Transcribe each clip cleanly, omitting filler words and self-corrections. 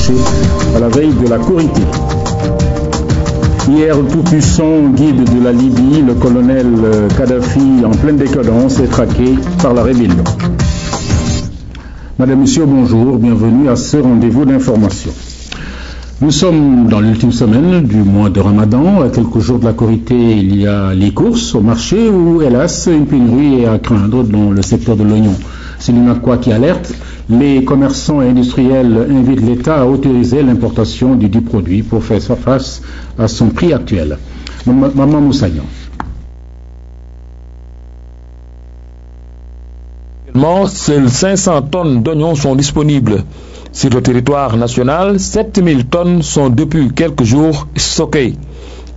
marché à la veille de la Korité. Hier, le tout-puissant guide de la Libye, le colonel Kadhafi, en pleine décadence, est traqué par la rébellion. Madame, Monsieur, bonjour, bienvenue à ce rendez-vous d'information. Nous sommes dans l'ultime semaine du mois de Ramadan. À quelques jours de la Korité, il y a les courses au marché où, hélas, une pénurie est à craindre dans le secteur de l'oignon. C'est l'UNACOIS qui alerte. Les commerçants et industriels invitent l'État à autoriser l'importation du dit produit pour faire face à son prix actuel. Maman Moussaïan. Seules 500 tonnes d'oignons sont disponibles. Sur le territoire national, 7000 tonnes sont depuis quelques jours stockées.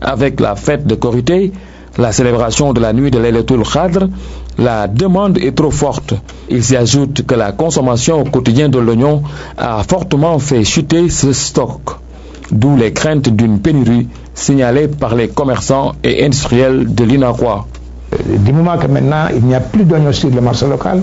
Avec la fête de Korité, la célébration de la nuit de Laylatul Qadr, la demande est trop forte. Il s'y ajoute que la consommation quotidienne de l'oignon a fortement fait chuter ce stock. D'où les craintes d'une pénurie signalée par les commerçants et industriels de l'UNACOIS. Du moment que maintenant il n'y a plus d'oignons sur le marché local,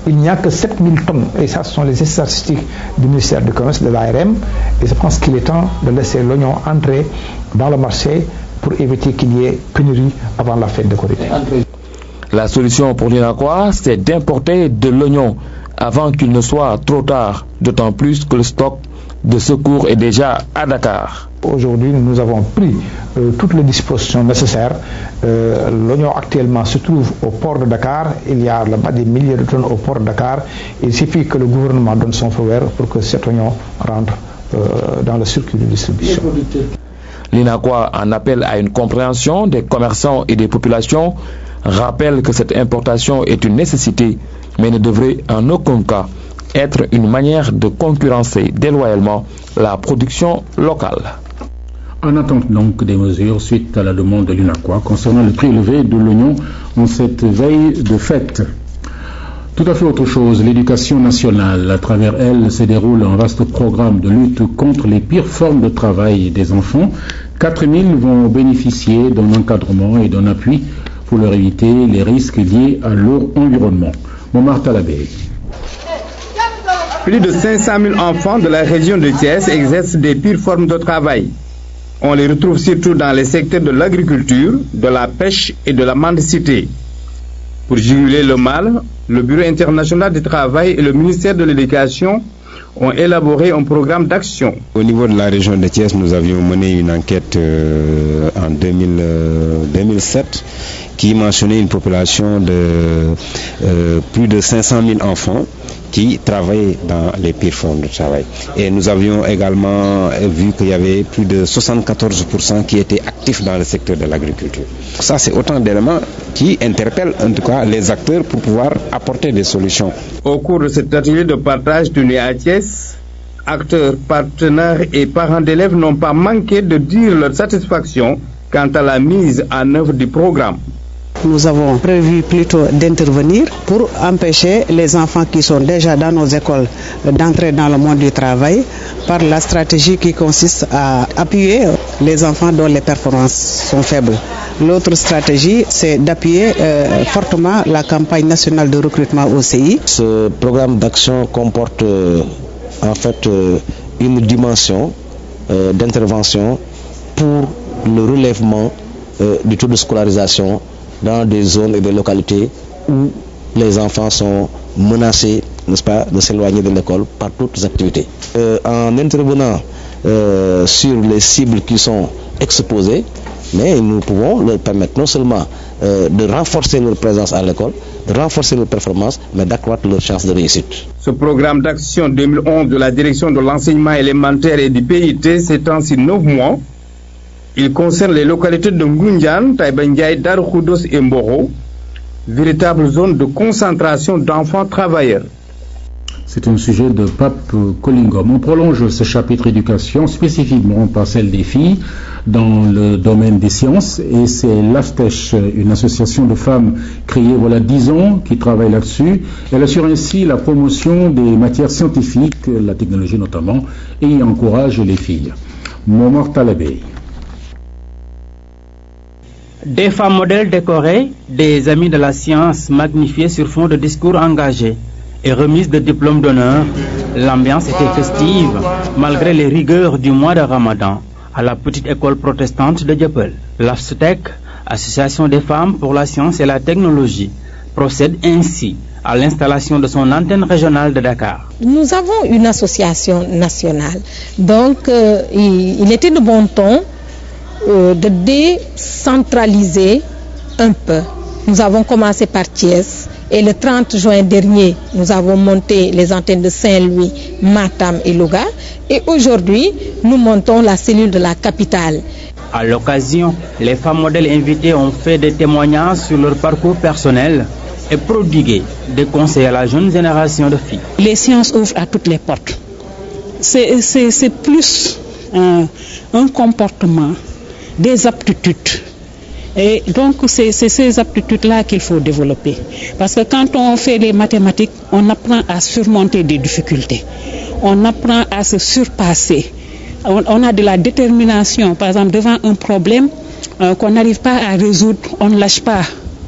il n'y a que 7000 tonnes. Et ça, ce sont les statistiques du ministère du Commerce, de l'ARM. Et je pense qu'il est temps de laisser l'oignon entrer dans le marché pour éviter qu'il y ait pénurie avant la fête de Korité. La solution pour l'UNACOIS, c'est d'importer de l'oignon avant qu'il ne soit trop tard, d'autant plus que le stock de secours est déjà à Dakar. Aujourd'hui, nous avons pris toutes les dispositions nécessaires. L'oignon actuellement se trouve au port de Dakar. Il y a là-bas des milliers de tonnes au port de Dakar. Il suffit que le gouvernement donne son feu vert pour que cet oignon rentre dans le circuit de distribution. L'UNACOIS en appelle à une compréhension des commerçants et des populations, rappelle que cette importation est une nécessité, mais ne devrait en aucun cas être une manière de concurrencer déloyalement la production locale. En attente donc des mesures suite à la demande de l'UNACOIS concernant le prix élevé de l'oignon en cette veille de fête. Tout à fait autre chose, l'éducation nationale. À travers elle se déroule un vaste programme de lutte contre les pires formes de travail des enfants. 4000 vont bénéficier d'un encadrement et d'un appui pour leur éviter les risques liés à leur environnement. Montmartre à la baie. Plus de 500 000 enfants de la région de Thiès exercent des pires formes de travail. On les retrouve surtout dans les secteurs de l'agriculture, de la pêche et de la mendicité. Pour juguler le mal, le Bureau international du travail et le ministère de l'Éducation ont élaboré un programme d'action. Au niveau de la région de Thiès, nous avions mené une enquête en 2007 qui mentionnait une population de plus de 500 000 enfants qui travaillaient dans les pires formes de travail. Et nous avions également vu qu'il y avait plus de 74% qui étaient actifs dans le secteur de l'agriculture. Ça, c'est autant d'éléments qui interpellent en tout cas les acteurs pour pouvoir apporter des solutions. Au cours de cet atelier de partage tenu à Thiès, acteurs, partenaires et parents d'élèves n'ont pas manqué de dire leur satisfaction quant à la mise en œuvre du programme. Nous avons prévu plutôt d'intervenir pour empêcher les enfants qui sont déjà dans nos écoles d'entrer dans le monde du travail par la stratégie qui consiste à appuyer les enfants dont les performances sont faibles. L'autre stratégie, c'est d'appuyer fortement la campagne nationale de recrutement OCI. Ce programme d'action comporte en fait une dimension d'intervention pour le relèvement du taux de scolarisation dans des zones et des localités où les enfants sont menacés, n'est-ce pas, de s'éloigner de l'école par toutes les activités. En intervenant sur les cibles qui sont exposées, mais nous pouvons leur permettre non seulement de renforcer leur présence à l'école, de renforcer leur performance, mais d'accroître leurs chances de réussite. Ce programme d'action 2011 de la direction de l'enseignement élémentaire et du PIT s'étend sur 9 mois. Il concerne les localités de Ngoundiane, Taïba Ndiaye, Darou Khoudoss et Mboro, véritable zone de concentration d'enfants travailleurs. C'est un sujet de Pape Colingom. On prolonge ce chapitre éducation spécifiquement par celle des filles dans le domaine des sciences et c'est l'AFTECH, une association de femmes créée voilà 10 ans qui travaille là-dessus. Elle assure ainsi la promotion des matières scientifiques, la technologie notamment, et encourage les filles. Montmartre à l'abeille. Des femmes modèles décorées, des amis de la science magnifiées sur fond de discours engagés. et remise de diplômes d'honneur. L'ambiance était festive malgré les rigueurs du mois de Ramadan à la petite école protestante de Dieuppeul. L'AFSTEC, Association des femmes pour la science et la technologie, procède ainsi à l'installation de son antenne régionale de Dakar. Nous avons une association nationale, donc il était de bon ton de décentraliser un peu. Nous avons commencé par Thiès et le 30 juin dernier, nous avons monté les antennes de Saint-Louis, Matam et Louga. Et aujourd'hui, nous montons la cellule de la capitale. À l'occasion, les femmes modèles invitées ont fait des témoignages sur leur parcours personnel et prodigué des conseils à la jeune génération de filles. Les sciences ouvrent à toutes les portes. C'est plus un comportement, des aptitudes. Et donc c'est ces aptitudes-là qu'il faut développer. Parce que quand on fait les mathématiques, on apprend à surmonter des difficultés. On apprend à se surpasser. On a de la détermination. Par exemple, devant un problème qu'on n'arrive pas à résoudre, on ne lâche pas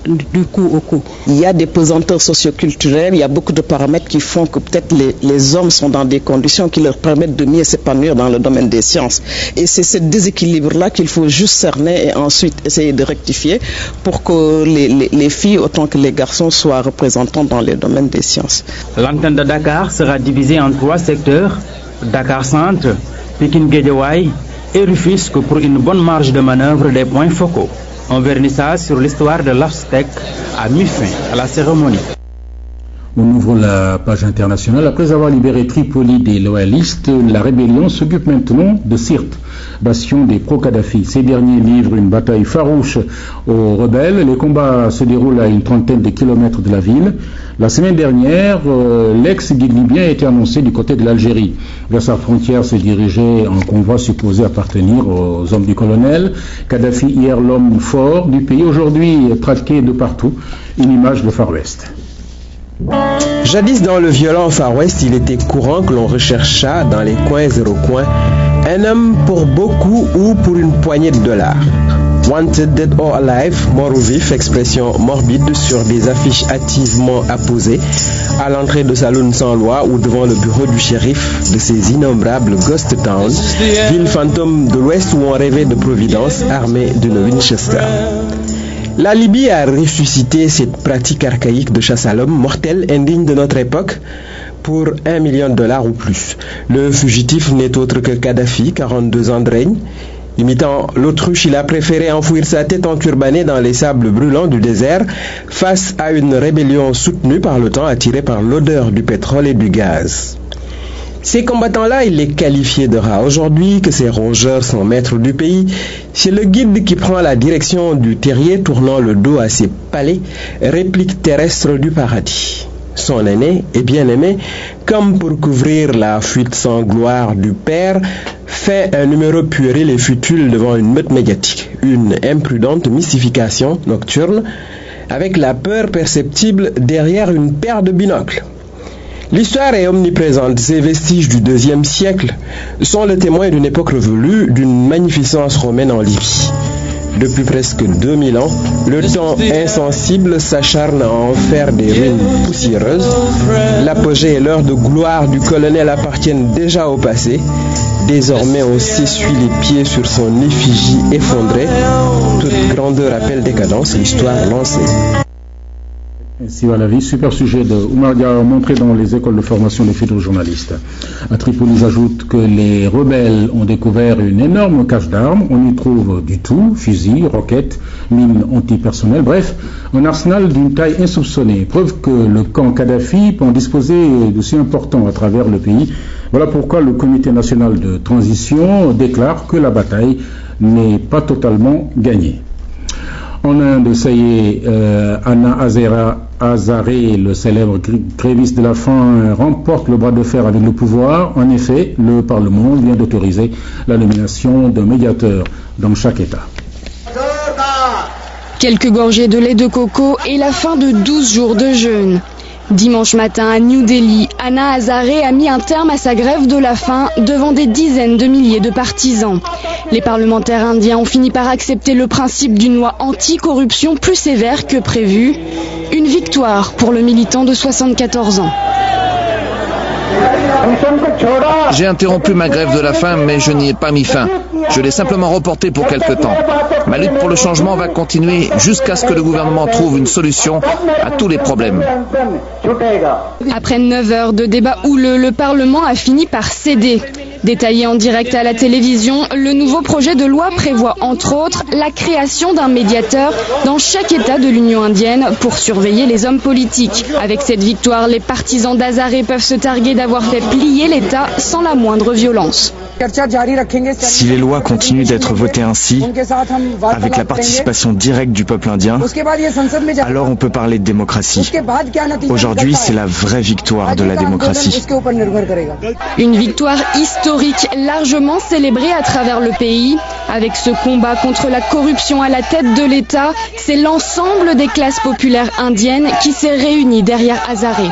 du coup au coup. Il y a des pesanteurs socioculturelles, il y a beaucoup de paramètres qui font que peut-être les hommes sont dans des conditions qui leur permettent de mieux s'épanouir dans le domaine des sciences. Et c'est ce déséquilibre-là qu'il faut juste cerner et ensuite essayer de rectifier pour que les filles autant que les garçons soient représentants dans les domaines des sciences. L'antenne de Dakar sera divisée en 3 secteurs, Dakar Centre, Pikine Guédiawaye et Rufisque pour une bonne marge de manœuvre des points focaux. Un vernissage sur l'histoire de l'AFSTEC a mis fin à la cérémonie. On ouvre la page internationale. Après avoir libéré Tripoli des loyalistes, la rébellion s'occupe maintenant de Sirte, bastion des pro-Kadhafi. Ces derniers livrent une bataille farouche aux rebelles. Les combats se déroulent à une trentaine de kilomètres de la ville. La semaine dernière, l'ex-guide libyen a été annoncé du côté de l'Algérie. Vers sa frontière se dirigeait un convoi supposé appartenir aux hommes du colonel. Kadhafi, hier l'homme fort du pays, aujourd'hui traqué de partout. Une image de Far West. Jadis dans le violent Far West, il était courant que l'on recherchât dans les coins et recoins un homme pour beaucoup ou pour une poignée de dollars. Wanted, dead or alive, mort ou vif, expression morbide sur des affiches hâtivement apposées à l'entrée de saloons sans loi ou devant le bureau du shérif de ces innombrables ghost towns, villes fantômes de l'Ouest où on rêvait de Providence armée d'une Winchester. La Libye a ressuscité cette pratique archaïque de chasse à l'homme mortelle, indigne de notre époque, pour $1 million ou plus. Le fugitif n'est autre que Kadhafi, 42 ans de règne. Imitant l'autruche, il a préféré enfouir sa tête enturbanée dans les sables brûlants du désert face à une rébellion soutenue par le temps attirée par l'odeur du pétrole et du gaz. Ces combattants-là, il les qualifiait de rats. Aujourd'hui que ces rongeurs sont maîtres du pays, c'est le guide qui prend la direction du terrier tournant le dos à ses palais, réplique terrestre du paradis. Son aîné et bien-aimé, comme pour couvrir la fuite sans gloire du père, fait un numéro puéril et futile devant une meute médiatique, une imprudente mystification nocturne, avec la peur perceptible derrière une paire de binocles. L'histoire est omniprésente. Ces vestiges du IIe siècle sont le témoin d'une époque révolue, d'une magnificence romaine en Libye. Depuis presque 2000 ans, le temps insensible s'acharne à en faire des ruines poussiéreuses. L'apogée et l'heure de gloire du colonel appartiennent déjà au passé. Désormais, on s'essuie les pieds sur son effigie effondrée. Toute grandeur appelle décadence, l'histoire lancée. Ainsi va la vie. Super sujet de Oumar Dia montré dans les écoles de formation des futurs journalistes. À Tripoli, j'ajoute que les rebelles ont découvert une énorme cache d'armes. On y trouve du tout, fusils, roquettes, mines antipersonnelles, bref, un arsenal d'une taille insoupçonnée. Preuve que le camp Kadhafi peut en disposer de si important à travers le pays. Voilà pourquoi le Comité national de transition déclare que la bataille n'est pas totalement gagnée. En Inde, ça y est, Anna Hazare, le célèbre gréviste de la faim, remporte le bras de fer avec le pouvoir. En effet, le Parlement vient d'autoriser la nomination d'un médiateur dans chaque État. Quelques gorgées de lait de coco et la fin de 12 jours de jeûne. Dimanche matin à New Delhi, Anna Hazare a mis un terme à sa grève de la faim devant des dizaines de milliers de partisans. Les parlementaires indiens ont fini par accepter le principe d'une loi anti-corruption plus sévère que prévu. Une une victoire pour le militant de 74 ans. J'ai interrompu ma grève de la faim, mais je n'y ai pas mis fin. Je l'ai simplement reportée pour quelque temps. Ma lutte pour le changement va continuer jusqu'à ce que le gouvernement trouve une solution à tous les problèmes. Après 9 heures de débat houleux, le Parlement a fini par céder. Détaillé en direct à la télévision, le nouveau projet de loi prévoit entre autres la création d'un médiateur dans chaque État de l'Union indienne pour surveiller les hommes politiques. Avec cette victoire, les partisans d'Hazare peuvent se targuer d'avoir fait plier l'État sans la moindre violence. Si les lois continuent d'être votées ainsi, avec la participation directe du peuple indien, alors on peut parler de démocratie. Aujourd'hui, c'est la vraie victoire de la démocratie. Une victoire historique largement célébrée à travers le pays. Avec ce combat contre la corruption à la tête de l'État, c'est l'ensemble des classes populaires indiennes qui s'est réuni derrière Hazare.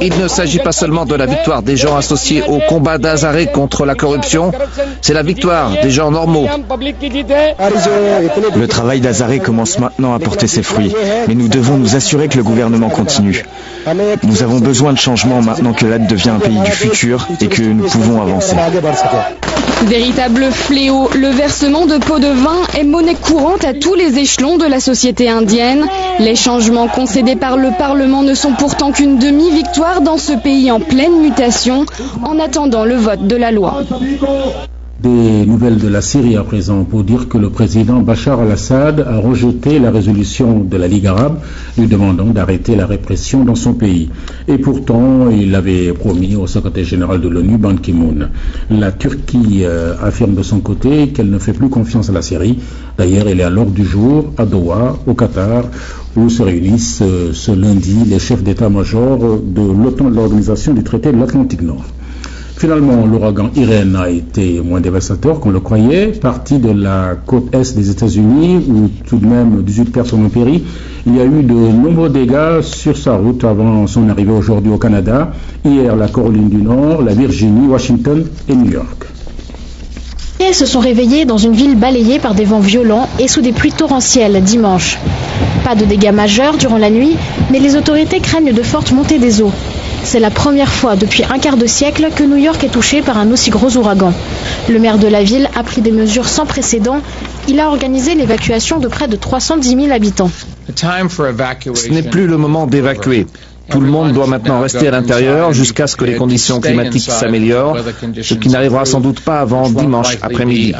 Il ne s'agit pas seulement de la victoire des gens associés au combat d'Hazare contre la corruption, c'est la victoire des gens normaux. Le travail d'Hazare commence maintenant à porter ses fruits, mais nous devons nous assurer que le gouvernement continue. Nous avons besoin de changement maintenant que l'Inde devient un pays du futur et que nous pouvons avancer. Véritable fléau, le versement de pots de vin est monnaie courante à tous les échelons de la société indienne. Les changements concédés par le Parlement ne sont pourtant qu'une demi-victoire dans ce pays en pleine mutation, en attendant le vote de la loi. Des nouvelles de la Syrie à présent pour dire que le président Bachar al-Assad a rejeté la résolution de la Ligue arabe lui demandant d'arrêter la répression dans son pays. Et pourtant, il avait promis au secrétaire général de l'ONU, Ban Ki-moon. La Turquie affirme de son côté qu'elle ne fait plus confiance à la Syrie. D'ailleurs, elle est à l'ordre du jour à Doha, au Qatar, où se réunissent ce lundi les chefs d'état-major de l'OTAN, de l'Organisation du traité de l'Atlantique Nord. Finalement, l'ouragan Irene a été moins dévastateur qu'on le croyait. Parti de la côte est des États-Unis, où tout de même 18 personnes ont péri, il y a eu de nombreux dégâts sur sa route avant son arrivée aujourd'hui au Canada. Hier, la Caroline du Nord, la Virginie, Washington et New York. Elles se sont réveillées dans une ville balayée par des vents violents et sous des pluies torrentielles dimanche. Pas de dégâts majeurs durant la nuit, mais les autorités craignent de fortes montées des eaux. C'est la première fois depuis un quart de siècle que New York est touché par un aussi gros ouragan. Le maire de la ville a pris des mesures sans précédent. Il a organisé l'évacuation de près de 310 000 habitants. Ce n'est plus le moment d'évacuer. Tout le monde doit maintenant rester à l'intérieur jusqu'à ce que les conditions climatiques s'améliorent, ce qui n'arrivera sans doute pas avant dimanche après-midi.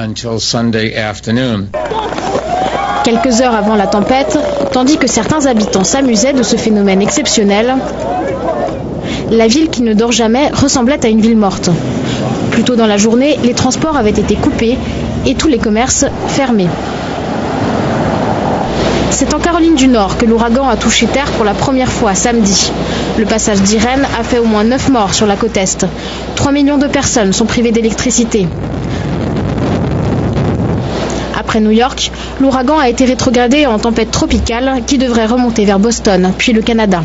Quelques heures avant la tempête, tandis que certains habitants s'amusaient de ce phénomène exceptionnel, la ville qui ne dort jamais ressemblait à une ville morte. Plus tôt dans la journée, les transports avaient été coupés et tous les commerces fermés. C'est en Caroline du Nord que l'ouragan a touché terre pour la première fois samedi. Le passage d'Irene a fait au moins 9 morts sur la côte est. 3 millions de personnes sont privées d'électricité. Après New York, l'ouragan a été rétrogradé en tempête tropicale qui devrait remonter vers Boston, puis le Canada.